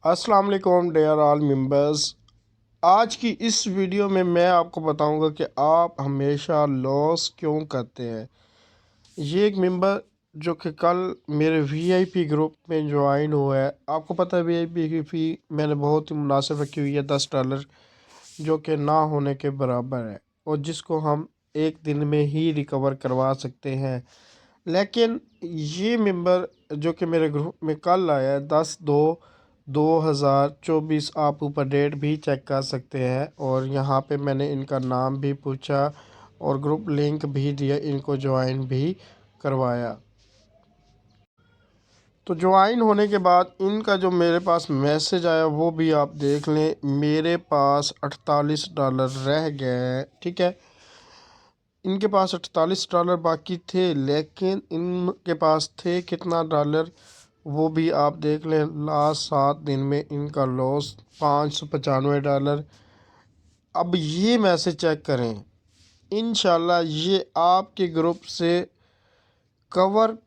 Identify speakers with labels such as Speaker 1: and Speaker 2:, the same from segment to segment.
Speaker 1: अस्सलाम वालेकुम dear all members. आज की इस वीडियो में मैं आपको बताऊंगा कि आप हमेशा लॉस क्यों करते हैं। ये एक मेंबर जो कि कल मेरे वीआईपी ग्रुप में ज्वाइन हुआ है, आपको पता है वीआईपी की फ़ी मैंने बहुत ही मुनासिब रखी हुई है, $10, जो कि ना होने के बराबर है और जिसको हम एक दिन में ही रिकवर करवा सकते हैं। लेकिन ये मेंबर जो कि मेरे ग्रुप में कल आया है 10/2/2024, आप ऊपर डेट भी चेक कर सकते हैं और यहाँ पे मैंने इनका नाम भी पूछा और ग्रुप लिंक भी दिया, इनको ज्वाइन भी करवाया। तो ज्वाइन होने के बाद इनका जो मेरे पास मैसेज आया वो भी आप देख लें। मेरे पास $48 रह गए हैं, ठीक है। इनके पास $48 बाकी थे, लेकिन इनके पास थे कितना डॉलर वो भी आप देख लें। लास्ट 7 दिन में इनका लॉस $595। अब ये मैसेज चेक करें, इंशाल्लाह ये आपके ग्रुप से कवर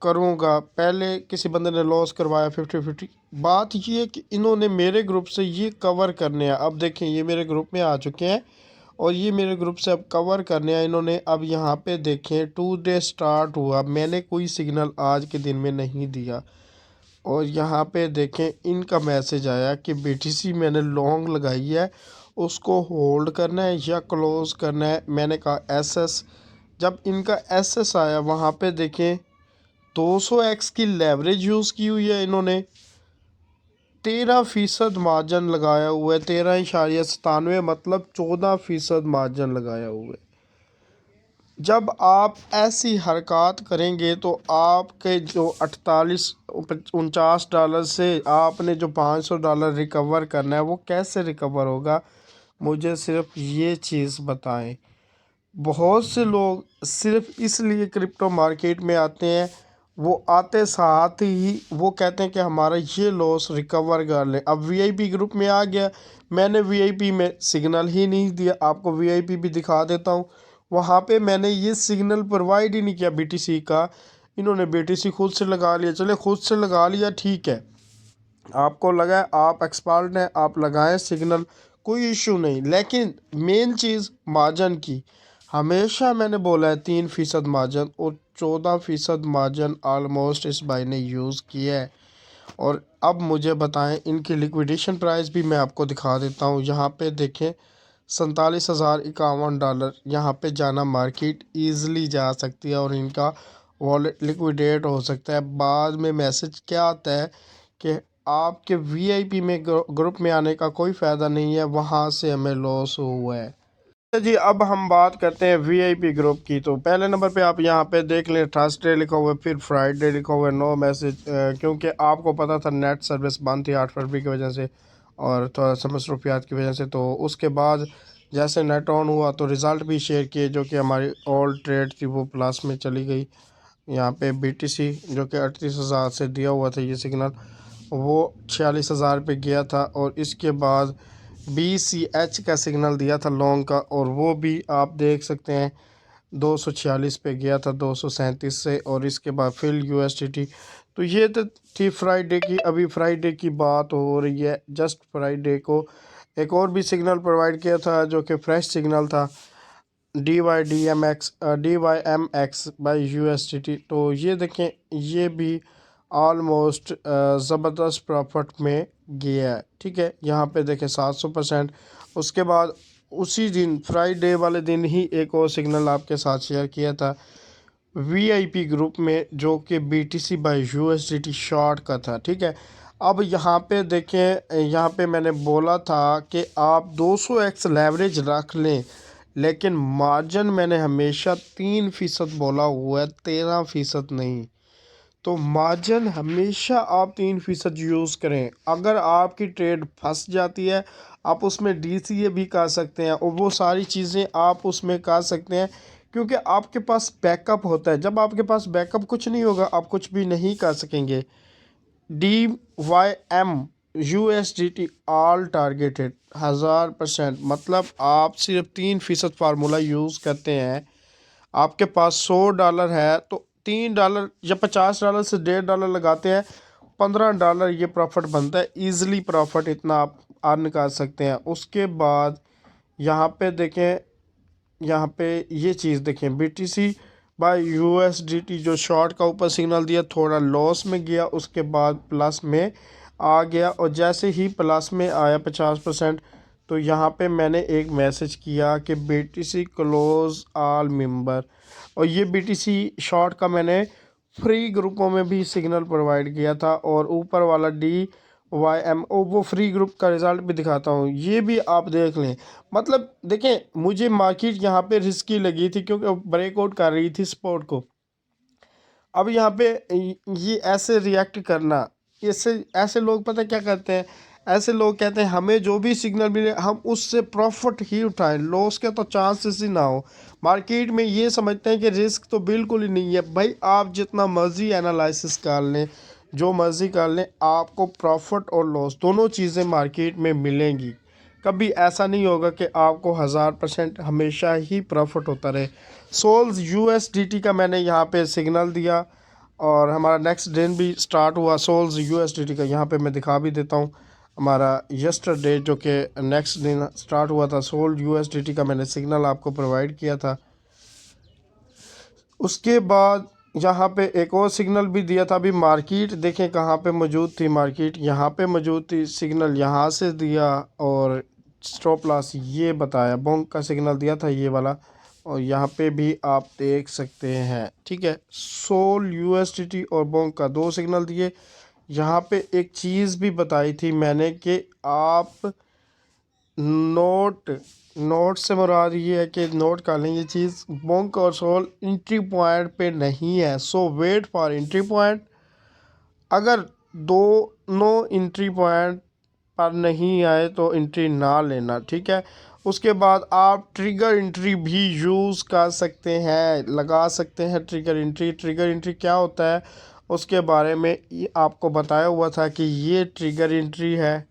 Speaker 1: करूँगा। पहले किसी बंदे ने लॉस करवाया 50-50। बात ये है कि इन्होंने मेरे ग्रुप से ये कवर करने हैं। अब देखें, ये मेरे ग्रुप में आ चुके हैं और ये मेरे ग्रुप से अब कवर करने हैं इन्होंने। अब यहाँ पे देखें, 2 डे स्टार्ट हुआ, मैंने कोई सिग्नल आज के दिन में नहीं दिया और यहाँ पे देखें इनका मैसेज आया कि बीटीसी मैंने लॉन्ग लगाई है, उसको होल्ड करना है या क्लोज करना है। मैंने कहा एसएस। जब इनका एसएस आया, वहाँ पे देखें 200x की लेवरेज यूज़ की हुई है इन्होंने, 13% मार्जिन लगाया हुआ है, 13.97, मतलब 14% मार्जिन लगाया हुआ है। जब आप ऐसी हरकत करेंगे तो आपके जो 48-49 से आपने जो $500 रिकवर करना है वो कैसे रिकवर होगा, मुझे सिर्फ ये चीज़ बताएं। बहुत से लोग सिर्फ इसलिए क्रिप्टो मार्केट में आते हैं, वो आते साथ ही वो कहते हैं कि हमारा ये लॉस रिकवर कर लें। अब वीआईपी ग्रुप में आ गया, मैंने वीआईपी में सिग्नल ही नहीं दिया। आपको वीआईपी भी दिखा देता हूँ, वहाँ पे मैंने ये सिग्नल प्रोवाइड ही नहीं किया बीटीसी का। इन्होंने बीटीसी खुद से लगा लिया। चले खुद से लगा लिया, ठीक है, आपको लगा है आप एक्सपर्ट हैं, आप लगाएं सिग्नल, कोई इशू नहीं। लेकिन मेन चीज़ मार्जिन की, हमेशा मैंने बोला है 3% मार्जिन और 14% मार्जिन ऑलमोस्ट इस भाई ने यूज़ किया है। और अब मुझे बताएं, इनकी लिक्विडेशन प्राइस भी मैं आपको दिखा देता हूँ। यहाँ पे देखें, $47,051 यहाँ पे जाना मार्केट ईज़िली जा सकती है और इनका वॉलेट लिक्विडेट हो सकता है। बाद में मैसेज क्या आता है कि आपके वीआईपी में ग्रुप में आने का कोई फ़ायदा नहीं है, वहाँ से हमें लॉस हुआ है। जी, अब हम बात करते हैं वीआईपी ग्रुप की। तो पहले नंबर पे आप यहाँ पे देख लें, थर्सडे लिखा हुआ है, फिर फ्राइडे लिखा हुआ है, नो मैसेज, क्योंकि आपको पता था नेट सर्विस बंद थी 8 फरवरी की वजह से और थोड़ा सा मसरूफियात की वजह से। तो उसके बाद जैसे नेट ऑन हुआ तो रिज़ल्ट भी शेयर किए, जो कि हमारी ऑल ट्रेड थी वो प्लस में चली गई। यहाँ पे बीटीसी जो कि 38,000 से दिया हुआ था ये सिग्नल, वो 46,000 पे गया था और इसके बाद BCH का सिग्नल दिया था लॉन्ग का और वो भी आप देख सकते हैं 246 पे गया था 237 से। और इसके बाद फिर USDT। तो ये तो थी फ्राइडे की। अभी फ्राइडे की बात हो रही है, जस्ट फ्राइडे को एक और भी सिग्नल प्रोवाइड किया था जो कि फ्रेश सिग्नल था, DYMX बाई USDT। तो ये देखें, ये भी ऑलमोस्ट ज़बरदस्त प्रॉफिट में गया है, ठीक है। यहाँ पे देखें 700%। उसके बाद उसी दिन फ्राइडे वाले दिन ही एक और सिग्नल आपके साथ शेयर किया था वीआईपी ग्रुप में, जो कि BTC बाई USDT शॉर्ट का था, ठीक है। अब यहाँ पे देखें, यहाँ पे मैंने बोला था कि आप 200x लेवरेज रख लें, लेकिन मार्जिन मैंने हमेशा 3% बोला हुआ है, 13% नहीं। तो मार्जिन हमेशा आप 3% यूज़ करें। अगर आपकी ट्रेड फंस जाती है, आप उसमें DCA भी कर सकते हैं और वो सारी चीज़ें आप उसमें कर सकते हैं, क्योंकि आपके पास बैकअप होता है। जब आपके पास बैकअप कुछ नहीं होगा, आप कुछ भी नहीं कर सकेंगे। DYM USDT ऑल टारगेटेड 1000%, मतलब आप सिर्फ 3% फार्मूला यूज़ करते हैं। आपके पास $100 है तो $3 या $50 से $1.5 लगाते हैं, $15 ये प्रॉफिट बनता है, ईज़िली प्रॉफिट इतना आप अर्न कर सकते हैं। उसके बाद यहाँ पे देखें, यहाँ पे ये चीज़ देखें, BTC बाय USDT जो शॉर्ट का ऊपर सिग्नल दिया, थोड़ा लॉस में गया, उसके बाद प्लस में आ गया, और जैसे ही प्लस में आया 50%, तो यहाँ पे मैंने एक मैसेज किया कि BTC क्लोज ऑल मेंबर, और ये BTC शॉर्ट का मैंने फ्री ग्रुपों में भी सिग्नल प्रोवाइड किया था, और ऊपर वाला DYMO वो फ्री ग्रुप का रिज़ल्ट भी दिखाता हूँ, ये भी आप देख लें। मतलब देखें, मुझे मार्केट यहाँ पे रिस्की लगी थी क्योंकि ब्रेकआउट कर रही थी सपोर्ट को। अब यहाँ पे ये ऐसे रिएक्ट करना, इससे ऐसे लोग पता क्या करते हैं, ऐसे लोग कहते हैं हमें जो भी सिग्नल मिले हम उससे प्रॉफिट ही उठाएं, लॉस के तो चांसेस ही ना हो। मार्केट में ये समझते हैं कि रिस्क तो बिल्कुल ही नहीं है। भाई आप जितना मर्जी एनालिसिस कर लें, जो मर्जी कर लें, आपको प्रॉफिट और लॉस दोनों चीज़ें मार्केट में मिलेंगी। कभी ऐसा नहीं होगा कि आपको 1000% हमेशा ही प्रॉफिट होता रहे। सोल्स USDT का मैंने यहाँ पे सिग्नल दिया, और हमारा नेक्स्ट दिन भी स्टार्ट हुआ सोल्स USDT का। यहाँ पे मैं दिखा भी देता हूँ, हमारा यस्टरडे जो कि नेक्स्ट दिन स्टार्ट हुआ था, सोल्स USDT का मैंने सिग्नल आपको प्रोवाइड किया था। उसके बाद यहाँ पे एक और सिग्नल भी दिया था। अभी मार्केट देखें कहाँ पे मौजूद थी, मार्केट यहाँ पे मौजूद थी, सिग्नल यहाँ से दिया, और स्टॉप लॉस ये बताया, बोंक का सिग्नल दिया था ये वाला, और यहाँ पे भी आप देख सकते हैं। ठीक है, सोल USDT और बोंक का दो सिग्नल दिए। यहाँ पे एक चीज़ भी बताई थी मैंने कि आप नोट से मुराद ये है कि नोट कर लें ये चीज़, बोंक और सोल एंट्री पॉइंट पे नहीं है, सो वेट फॉर एंट्री पॉइंट। अगर दोनों एंट्री पॉइंट पर नहीं आए तो एंट्री ना लेना, ठीक है। उसके बाद आप ट्रिगर एंट्री भी यूज़ कर सकते हैं, लगा सकते हैं ट्रिगर एंट्री। ट्रिगर एंट्री क्या होता है उसके बारे में आपको बताया हुआ था कि ये ट्रिगर एंट्री है,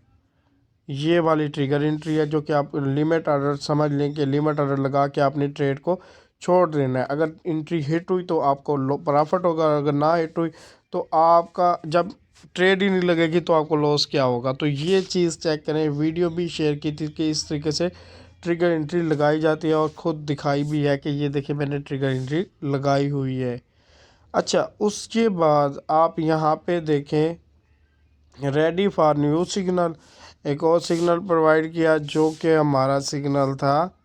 Speaker 1: ये वाली ट्रिगर एंट्री है, जो कि आप लिमिट ऑर्डर समझ लें कि लिमिट ऑर्डर लगा के आपने ट्रेड को छोड़ देना है। अगर एंट्री हिट हुई तो आपको प्रॉफिट होगा, अगर ना हिट हुई तो आपका जब ट्रेड ही नहीं लगेगी तो आपको लॉस क्या होगा। तो ये चीज़ चेक करें, वीडियो भी शेयर की थी कि इस तरीके से ट्रिगर एंट्री लगाई जाती है, और ख़ुद दिखाई भी है कि ये देखिए मैंने ट्रिगर एंट्री लगाई हुई है। अच्छा, उसके बाद आप यहाँ पे देखें रेडी फॉर न्यू सिग्नल, एक और सिग्नल प्रोवाइड किया जो कि हमारा सिग्नल था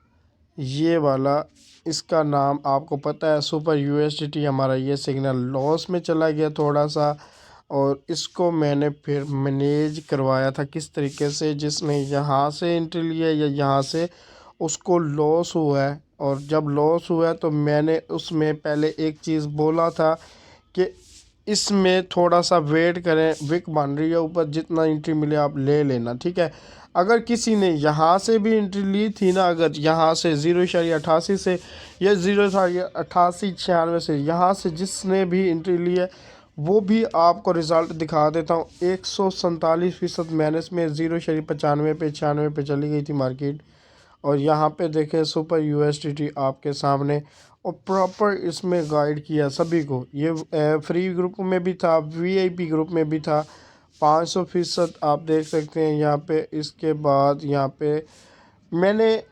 Speaker 1: ये वाला। इसका नाम आपको पता है सुपर USDT। हमारा ये सिग्नल लॉस में चला गया थोड़ा सा, और इसको मैंने फिर मैनेज करवाया था किस तरीके से, जिसने यहाँ से एंट्री लिया या यहाँ से उसको लॉस हुआ है, और जब लॉस हुआ है तो मैंने उसमें पहले एक चीज़ बोला था कि इसमें थोड़ा सा वेट करें, विक बन रही है ऊपर, जितना एंट्री मिले आप ले लेना, ठीक है। अगर किसी ने यहाँ से भी एंट्री ली थी ना, अगर यहाँ से 0.88 से या 0.8896 से यहाँ से जिसने भी एंट्री ली है वो भी आपको रिज़ल्ट दिखा देता हूँ। 147% माइनस में 0.95 पे 96 पे चली गई थी मार्केट, और यहाँ पे देखें सुपर USDT आपके सामने, और प्रॉपर इसमें गाइड किया सभी को। ये फ्री ग्रुप में भी था, VIP ग्रुप में भी था, 500% आप देख सकते हैं यहाँ पे। इसके बाद यहाँ पे मैंने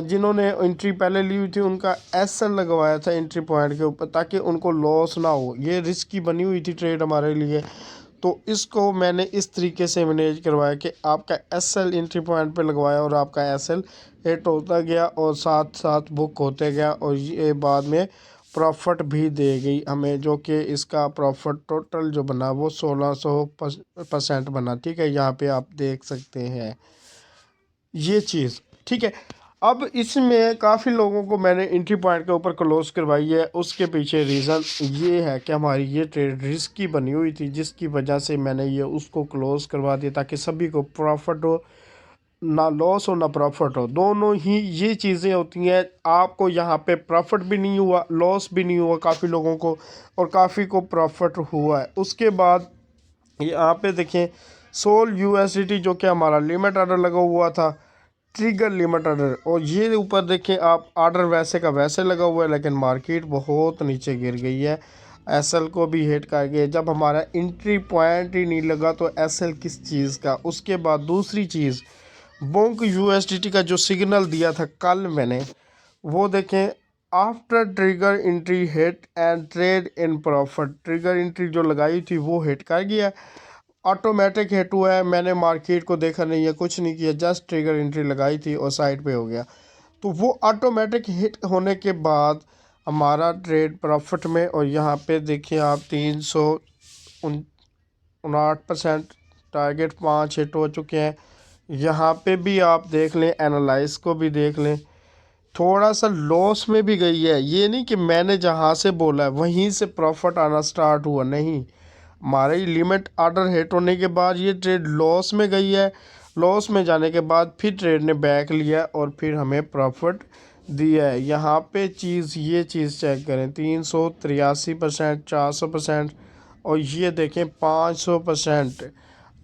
Speaker 1: जिन्होंने एंट्री पहले ली हुई थी उनका SL लगवाया था एंट्री पॉइंट के ऊपर, ताकि उनको लॉस ना हो। ये रिस्की बनी हुई थी ट्रेड हमारे लिए, तो इसको मैंने इस तरीके से मैनेज करवाया कि आपका SL एंट्री पॉइंट पे लगवाया, और आपका SL हिट होता गया और साथ साथ बुक होते गया, और ये बाद में प्रॉफिट भी दे गई हमें, जो कि इसका प्रॉफिट टोटल जो बना वो 1600% बना। ठीक है, यहाँ पे आप देख सकते हैं ये चीज़, ठीक है। अब इसमें काफ़ी लोगों को मैंने एंट्री पॉइंट के ऊपर क्लोज करवाई है, उसके पीछे रीज़न ये है कि हमारी ये ट्रेड रिस्की बनी हुई थी, जिसकी वजह से मैंने ये उसको क्लोज करवा दिया ताकि सभी को प्रॉफिट हो, ना लॉस हो ना प्रॉफिट हो, दोनों ही ये चीज़ें होती हैं। आपको यहाँ पे प्रॉफिट भी नहीं हुआ, लॉस भी नहीं हुआ काफ़ी लोगों को, और काफ़ी को प्रॉफिट हुआ है। उसके बाद यहाँ पे देखें सोल USDT जो कि हमारा लिमिट ऑर्डर लगा हुआ था, ट्रिगर लिमिट ऑर्डर, और ये ऊपर देखें आप ऑर्डर वैसे का वैसे लगा हुआ है, लेकिन मार्केट बहुत नीचे गिर गई है। एसएल को भी हिट कर गए। जब हमारा एंट्री पॉइंट ही नहीं लगा तो एसएल किस चीज़ का। उसके बाद दूसरी चीज़, बोंक यूएसडीटी का जो सिग्नल दिया था कल मैंने, वो देखें, after trigger entry hit and trade in profit. Trigger entry जो लगाई थी वो हिट कर गया, ऑटोमेटिक हिट हुआ है। मैंने मार्केट को देखा नहीं है, कुछ नहीं किया, जस्ट ट्रिगर एंट्री लगाई थी और साइड पे हो गया। तो वो ऑटोमेटिक हिट होने के बाद हमारा ट्रेड प्रॉफिट में, और यहाँ पे देखिए आप 359% टारगेट 5 हिट हो चुके हैं। यहाँ पे भी आप देख लें, एनालाइज को भी देख लें, थोड़ा सा लॉस में भी गई है। ये नहीं कि मैंने जहाँ से बोला है वहीं से प्रॉफिट आना स्टार्ट हुआ, नहीं, हमारी लिमिट ऑर्डर हिट होने के बाद ये ट्रेड लॉस में गई है। लॉस में जाने के बाद फिर ट्रेड ने बैक लिया और फिर हमें प्रॉफिट दिया है। यहाँ पे ये चीज़ चेक करें, 383%, 400%, और ये देखें 500%।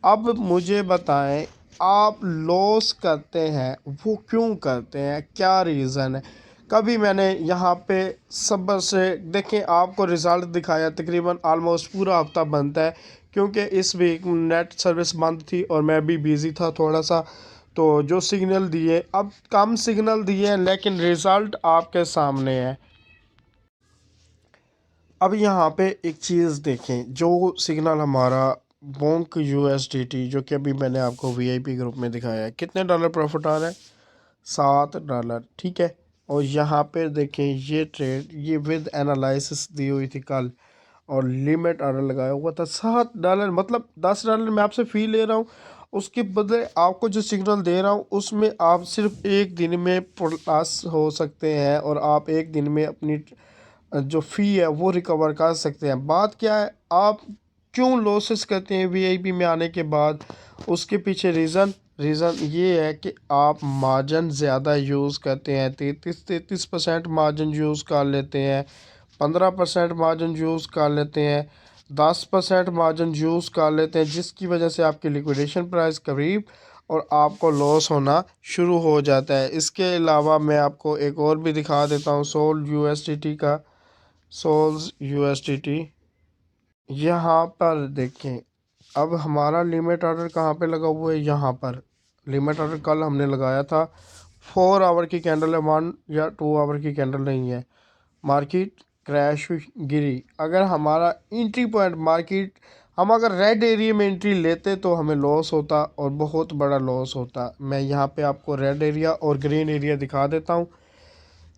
Speaker 1: अब मुझे बताएं, आप लॉस करते हैं वो क्यों करते हैं, क्या रीज़न है। कभी मैंने यहाँ पे सब्र से देखें, आपको रिज़ल्ट दिखाया, तकरीबन आलमोस्ट पूरा हफ्ता बनता है, क्योंकि इस वीक नेट सर्विस बंद थी और मैं भी बिज़ी था थोड़ा सा। तो जो सिग्नल दिए, अब कम सिग्नल दिए हैं लेकिन रिज़ल्ट आपके सामने है। अब यहाँ पे एक चीज़ देखें, जो सिग्नल हमारा बोंक यूएसडीटी, जो कि अभी मैंने आपको वीआईपी ग्रुप में दिखाया है, कितने डॉलर प्रॉफिट आ रहा है, $7, ठीक है। और यहाँ पे देखें, ये ट्रेड ये विद एनालिसिस दी हुई थी कल, और लिमिट ऑर्डर लगाया हुआ था $7, मतलब $10 मैं आपसे फ़ी ले रहा हूँ, उसके बदले आपको जो सिग्नल दे रहा हूँ उसमें आप सिर्फ एक दिन में प्लस हो सकते हैं, और आप एक दिन में अपनी जो फ़ी है वो रिकवर कर सकते हैं। बात क्या है, आप क्यों लॉसेस करते हैं वीआईपी में आने के बाद, उसके पीछे रीज़न ये है कि आप मार्जिन ज़्यादा यूज़ करते हैं। 33% मार्जिन यूज़ कर लेते हैं, 15% मार्जिन यूज़ कर लेते हैं, 10% मार्जिन यूज़ कर लेते हैं, जिसकी वजह से आपकी लिक्विडेशन प्राइस करीब और आपको लॉस होना शुरू हो जाता है। इसके अलावा मैं आपको एक और भी दिखा देता हूँ, सोल्स यूएसडीटी। यहाँ पर देखें, अब हमारा लिमिट ऑर्डर कहाँ पे लगा हुआ है, यहाँ पर लिमिट ऑर्डर कल हमने लगाया था। 4 आवर की कैंडल है, 1 या 2 आवर की कैंडल नहीं है। मार्केट क्रैश हुई, गिरी। अगर हमारा एंट्री पॉइंट मार्केट, हम अगर रेड एरिया में एंट्री लेते तो हमें लॉस होता, और बहुत बड़ा लॉस होता। मैं यहाँ पे आपको रेड एरिया और ग्रीन एरिया दिखा देता हूँ।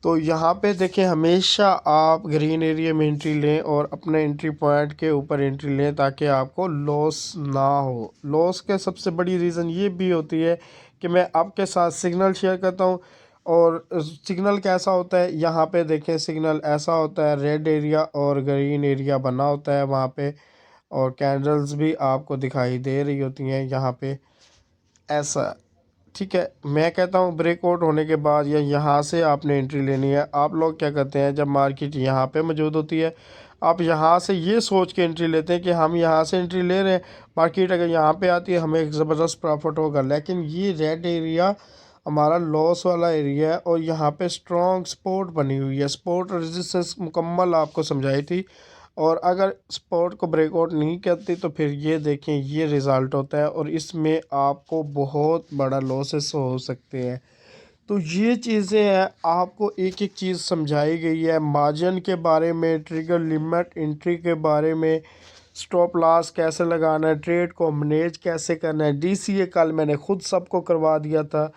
Speaker 1: तो यहाँ पे देखें, हमेशा आप ग्रीन एरिया में एंट्री लें और अपने एंट्री पॉइंट के ऊपर एंट्री लें, ताकि आपको लॉस ना हो। लॉस के सबसे बड़ी रीज़न ये भी होती है कि मैं आपके साथ सिग्नल शेयर करता हूँ, और सिग्नल कैसा होता है, यहाँ पे देखें, सिग्नल ऐसा होता है, रेड एरिया और ग्रीन एरिया बना होता है वहाँ पे, और कैंडल्स भी आपको दिखाई दे रही होती हैं यहाँ पे, ऐसा, ठीक है। मैं कहता हूँ ब्रेकआउट होने के बाद या यहाँ से आपने एंट्री लेनी है। आप लोग क्या करते हैं, जब मार्केट यहाँ पे मौजूद होती है, आप यहाँ से ये सोच के एंट्री लेते हैं कि हम यहाँ से एंट्री ले रहे हैं, मार्केट अगर यहाँ पे आती है हमें एक ज़बरदस्त प्रॉफिट होगा। लेकिन ये रेड एरिया हमारा लॉस वाला एरिया है, और यहाँ पे स्ट्रॉन्ग सपोर्ट बनी हुई है। सपोर्ट और रेजिस्टेंस मुकम्मल आपको समझाई थी, और अगर सपोर्ट को ब्रेकआउट नहीं करती तो फिर ये देखें, ये रिज़ल्ट होता है, और इसमें आपको बहुत बड़ा लॉसेस हो सकते हैं। तो ये चीज़ें हैं, आपको एक एक चीज़ समझाई गई है, मार्जिन के बारे में, ट्रिगर लिमिट एंट्री के बारे में, स्टॉप लॉस कैसे लगाना है, ट्रेड को मैनेज कैसे करना है। डीसीए कल मैंने खुद सबको करवा दिया था।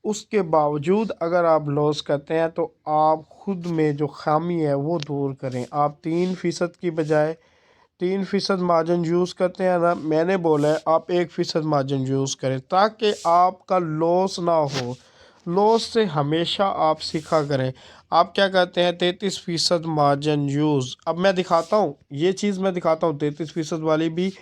Speaker 1: उसके बावजूद अगर आप लॉस करते हैं तो आप खुद में जो खामी है वो दूर करें। आप 3% की बजाय 3% मार्जिन यूज़ करते हैं ना, मैंने बोला है आप 1% मार्जिन यूज़ करें, ताकि आपका लॉस ना हो। लॉस से हमेशा आप सीखा करें। आप क्या करते हैं, 33% मार्जिन यूज़। अब मैं दिखाता हूँ, ये चीज़ मैं दिखाता हूँ, 33% वाली भी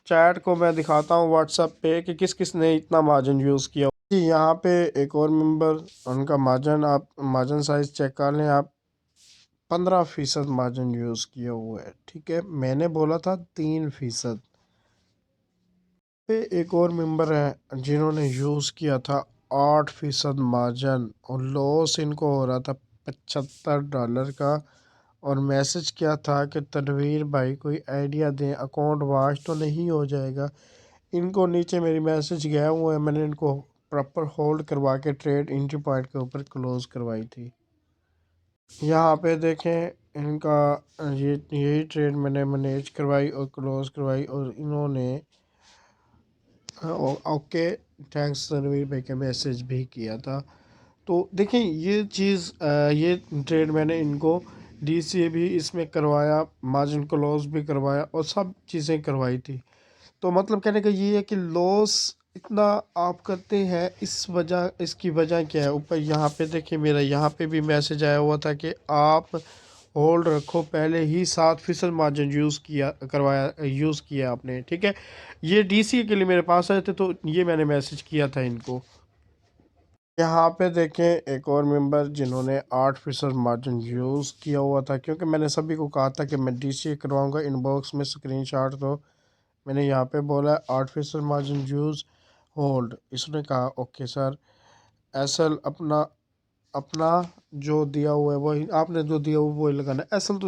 Speaker 1: चैट को मैं दिखाता हूँ व्हाट्सएप पे कि किस किस ने इतना मार्जिन यूज़ किया जी। यहाँ पे एक और मेंबर, उनका मार्जिन, आप मार्जिन साइज चेक कर लें, आप 15% मार्जिन यूज़ किया हुआ है, ठीक है। मैंने बोला था 3%। पे एक और मेंबर है जिन्होंने यूज़ किया था 8% मार्जिन, और लॉस इनको हो रहा था $75 का, और मैसेज क्या था कि तनवीर भाई कोई आइडिया दें, अकाउंट वॉश तो नहीं हो जाएगा। इनको नीचे मेरी मैसेज गया हुआ है, मैंने इनको प्रॉपर होल्ड करवा के ट्रेड एंट्री पॉइंट के ऊपर क्लोज करवाई थी। यहाँ पे देखें इनका ये यही ट्रेड मैंने मैनेज करवाई और क्लोज करवाई और इन्होंने ओके थैंक्स तनवीर भाई का मैसेज भी किया था। तो देखें ये चीज़ ये ट्रेड मैंने इनको डीसीए भी इसमें करवाया, मार्जिन क्लोज भी करवाया और सब चीज़ें करवाई थी। तो मतलब कहने का ये है कि लॉस इतना आप करते हैं, इस वजह इसकी वजह क्या है। ऊपर यहाँ पे देखिए मेरा यहाँ पे भी मैसेज आया हुआ था कि आप होल्ड रखो, पहले ही 7% मार्जिन यूज़ किया करवाया यूज़ किया आपने, ठीक है। ये डीसी के लिए मेरे पास आए थे तो ये मैंने मैसेज किया था इनको। यहाँ पे देखें एक और मेंबर जिन्होंने 8% मार्जिन यूज़ किया हुआ था, क्योंकि मैंने सभी को कहा था कि मैं डीसी करवाऊँगा, इनबॉक्स में स्क्रीनशॉट दो। मैंने यहाँ पे बोला 8% मार्जिन यूज़ होल्ड, इसने कहा ओके सर। एसएल अपना अपना जो दिया हुआ है वही आपने जो दिया हुआ वही लगाना है। एसएल तो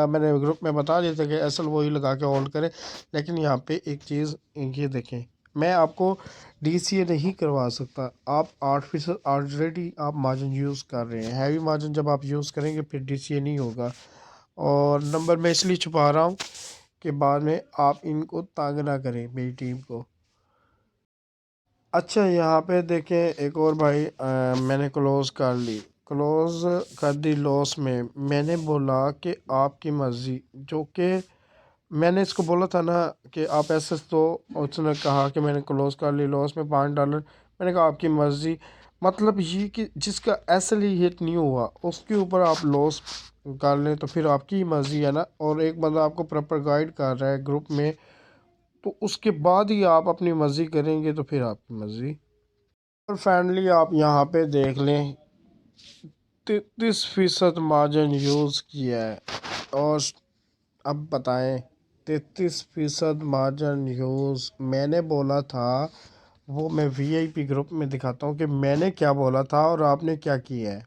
Speaker 1: मैंने ग्रुप में बता दिया था कि एसएल वही लगा के होल्ड करें। लेकिन यहाँ पे एक चीज़ ये देखें, मैं आपको डीसीए नहीं करवा सकता। आप 8% ऑलरेडी आप मार्जिन यूज़ कर रहे हैं, हैवी मार्जिन जब आप यूज़ करेंगे फिर डीसीए नहीं होगा। और नंबर मैं इसलिए छुपा रहा हूँ कि बाद में आप इनको तंग ना करें मेरी टीम को। अच्छा यहाँ पे देखें एक और भाई मैंने क्लोज़ कर ली, क्लोज़ कर दी लॉस में। मैंने बोला कि आपकी मर्ज़ी, जो कि मैंने इसको बोला था ना कि आप ऐसे तो उसने कहा कि मैंने क्लोज़ कर ली लॉस में $5। मैंने कहा आपकी मर्ज़ी, मतलब ये कि जिसका ऐसे ही हिट नहीं हुआ उसके ऊपर आप लॉस कर लें तो फिर आपकी मर्ज़ी है ना। और एक बंदा आपको प्रॉपर गाइड कर रहा है ग्रुप में, तो उसके बाद ही आप अपनी मर्ज़ी करेंगे तो फिर आपकी मर्ज़ी। और फाइनली आप यहाँ पे देख लें 33% मार्जिन यूज़ किया है। और अब बताएं 33% मार्जिन यूज़ मैंने बोला था, वो मैं वीआईपी ग्रुप में दिखाता हूँ कि मैंने क्या बोला था और आपने क्या किया है।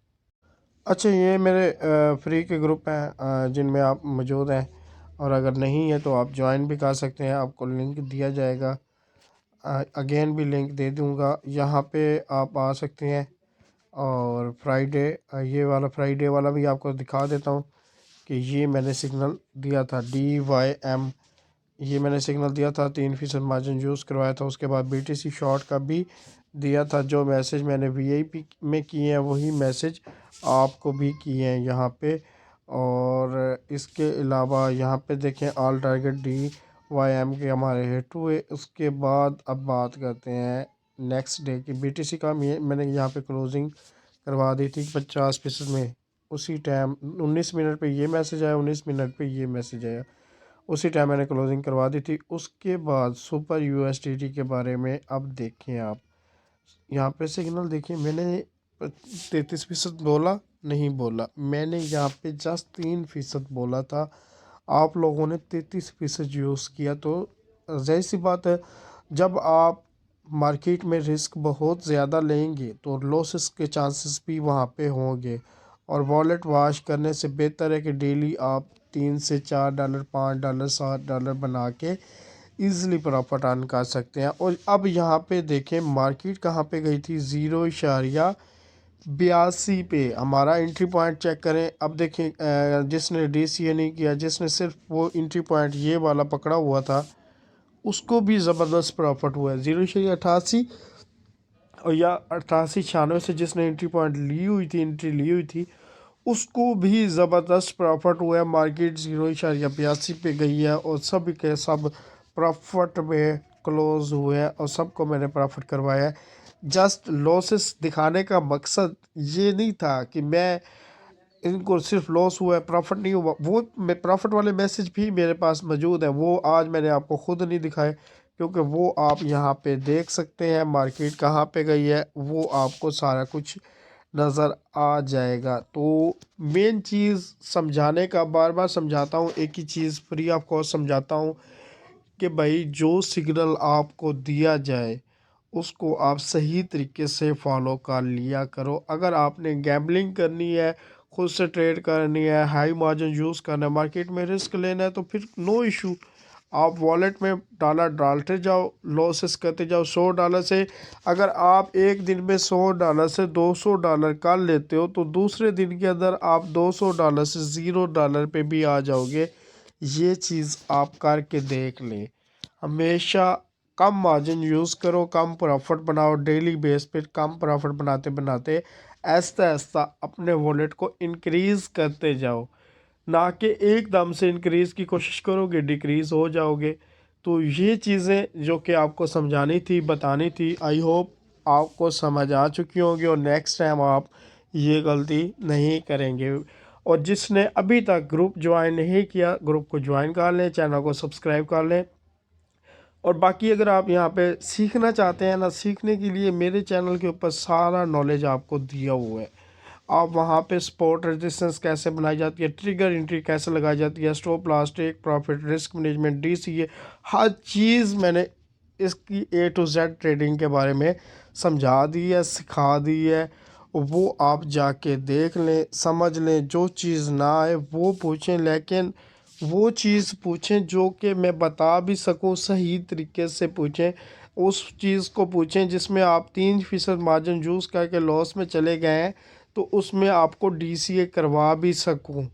Speaker 1: अच्छा ये मेरे फ्री के ग्रुप हैं जिनमें आप मौजूद हैं, और अगर नहीं है तो आप ज्वाइन भी कर सकते हैं, आपको लिंक दिया जाएगा। अगेन भी लिंक दे दूँगा, यहाँ पे आप आ सकते हैं। और फ्राइडे ये वाला फ्राइडे वाला भी आपको दिखा देता हूँ कि ये मैंने सिग्नल दिया था DYM, ये मैंने सिग्नल दिया था 3% मार्जिन यूज़ करवाया था। उसके बाद BTC शॉर्ट का भी दिया था। जो मैसेज मैंने वीआईपी में किए हैं वही मैसेज आपको भी किए हैं यहाँ पे। और इसके अलावा यहाँ पे देखें ऑल टारगेट DYM के हमारे हिट हुए। उसके बाद अब बात करते हैं नेक्स्ट डे की BTC का। मैंने यहाँ पे क्लोजिंग करवा दी थी 50% में। उसी टाइम 19 मिनट पे ये मैसेज आया, 19 मिनट पे ये मैसेज आया, उसी टाइम मैंने क्लोजिंग करवा दी थी। उसके बाद सुपर यूएसडीटी के बारे में अब देखें आप, यहाँ पे सिग्नल देखिए, मैंने 33% बोला नहीं बोला, मैंने यहाँ पे जस्ट 3% बोला था। आप लोगों ने 33% यूज़ किया, तो जाहिर सी बात है जब आप मार्केट में रिस्क बहुत ज़्यादा लेंगे तो लॉसेस के चांसेस भी वहाँ पे होंगे। और वॉलेट वॉश करने से बेहतर है कि डेली आप $3 से $4 $5 $7 बना के ईज़िली प्रॉफिट अर्न कर सकते हैं। और अब यहाँ पे देखें मार्केट कहाँ पे गई थी, 0.82 पे हमारा एंट्री पॉइंट चेक करें। अब देखें जिसने DCA नहीं किया, जिसने सिर्फ वो एंट्री पॉइंट ये वाला पकड़ा हुआ था, उसको भी ज़बरदस्त प्रॉफिट हुआ है 0.88। और या 88-96 से जिसने एंट्री पॉइंट ली हुई थी, एंट्री ली हुई थी, उसको भी ज़बरदस्त प्रॉफिट हुआ है। मार्केट 0.82 पे गई है और सब के सब प्रॉफिट में क्लोज हुए हैं और सबको मैंने प्रॉफिट करवाया है। जस्ट लॉसेस दिखाने का मकसद ये नहीं था कि मैं इनको सिर्फ लॉस हुआ है प्रॉफिट नहीं हुआ। वो प्रॉफिट वाले मैसेज भी मेरे पास मौजूद है, वो आज मैंने आपको ख़ुद नहीं दिखाए, क्योंकि वो आप यहाँ पे देख सकते हैं मार्केट कहाँ पे गई है, वो आपको सारा कुछ नज़र आ जाएगा। तो मेन चीज़ समझाने का, बार बार समझाता हूँ, एक ही चीज़ फ्री ऑफ कॉस्ट समझाता हूँ कि भाई जो सिग्नल आपको दिया जाए उसको आप सही तरीके से फॉलो कर लिया करो। अगर आपने गैम्बलिंग करनी है, खुद से ट्रेड करनी है, हाई मार्जिन यूज़ करना है, मार्केट में रिस्क लेना है, तो फिर नो इशू, आप वॉलेट में डॉलर डालते जाओ, लॉसेस करते जाओ। $100 से अगर आप एक दिन में $100 से $200 कर लेते हो तो दूसरे दिन के अंदर आप $200 से $0 पे भी आ जाओगे। ये चीज़ आप करके देख लें। हमेशा कम मार्जिन यूज़ करो, कम प्रॉफिट बनाओ, डेली बेस पे कम प्रॉफिट बनाते बनाते आहिस्ता आहिस्ता अपने वॉलेट को इंक्रीज़ करते जाओ, ना कि एकदम से इंक्रीज़ की कोशिश करोगे डिक्रीज़ हो जाओगे। तो ये चीज़ें जो कि आपको समझानी थी, बतानी थी, आई होप आपको समझ आ चुकी होंगी और नेक्स्ट टाइम आप ये गलती नहीं करेंगे। और जिसने अभी तक ग्रुप ज्वाइन नहीं किया, ग्रुप को ज्वाइन कर लें, चैनल को सब्सक्राइब कर लें। और बाकी अगर आप यहाँ पे सीखना चाहते हैं ना, सीखने के लिए मेरे चैनल के ऊपर सारा नॉलेज आपको दिया हुआ है। आप वहाँ पे सपोर्ट रेजिस्टेंस कैसे बनाई जाती है, ट्रिगर एंट्री कैसे लगाई जाती है, stop loss, take profit, risk management, DCA, हर चीज़ मैंने इसकी A to Z ट्रेडिंग के बारे में समझा दी है, सिखा दी है। वो आप जाके देख लें, समझ लें, जो चीज़ ना आए वो पूछें, लेकिन वो चीज़ पूछें जो कि मैं बता भी सकूं, सही तरीके से पूछें। उस चीज़ को पूछें जिसमें आप 3% मार्जिन यूज़ करके लॉस में चले गए हैं तो उसमें आपको DCA करवा भी सकूं।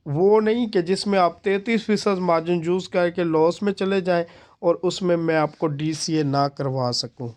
Speaker 1: वो नहीं कि जिसमें आप 33% मार्जिन यूज़ करके लॉस में चले जाएं और उसमें मैं आपको DCA ना करवा सकूं।